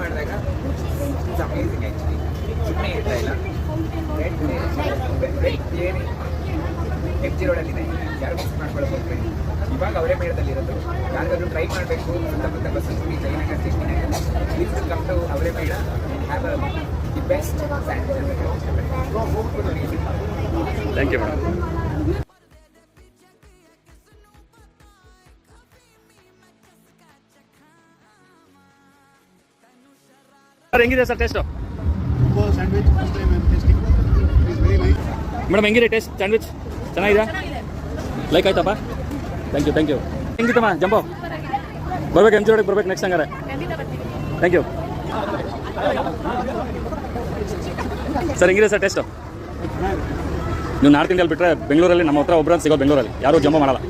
ಮಾಡಿದಾಗ it's amazing actually. ಸುಮ್ಮನೆ ಹೇಳ್ತಾ ಇಲ್ಲ. MG ರೋಡಲ್ಲಿದೆ, ಯಾರು ಮಿಕ್ಸ್ ಮಾಡ್ಕೊಳ್ಳೋಕೆ ಹೋಗ್ಬೇಡಿ. ಇವಾಗ ಅವರೇ ಮೇಳದಲ್ಲಿರೋದು. ಯಾರಿಗಾದ್ರೂ ಟ್ರೈ ಮಾಡಬೇಕು ಸುತ್ತಮುತ್ತ Basavanagudi, Jayanagar, Jayanagar, please come to Avare Mela. Have the best sandwich. Thank you madam. Sir ಹೆಂಗಿದೆ ಸರ್ ಟೇಸ್ಟು? ಮೇಡಮ್ ಹೆಂಗಿದೆ ಟೇಸ್ಟ್ ಸ್ಯಾಂಡ್ವಿಚ್? ಚೆನ್ನಾಗಿದೆ, ಲೈಕ್ ಆಯ್ತಪ್ಪ? Thank you. ಹೆಂಗಿತ್ತಮ್ಮ ಜಂಬೋ? ಬರ್ಬೇಕು MG ರೋಡಿಗೆ ಬರ್ಬೇಕು ನೆಕ್ಸ್ಟ್ ಹಂಗಾರೆ. Thank you sir. ಹೆಂಗಿದೆ ಸರ್ ಟೇಸ್ಟು? ನೀವು ನಾರ್ತ್ ಇಂಡಿಯಲ್ಲಿ ಬಿಟ್ಟರೆ ಬೆಂಗಳೂರಲ್ಲಿ ನಮ್ಮ ಹತ್ರ ಒಬ್ಬರು ಸಿಗೋದು ಬೆಂಗಳೂರಲ್ಲಿ ಯಾರೂ ಜಂಬೋ ಮಾಡಲ್ಲ.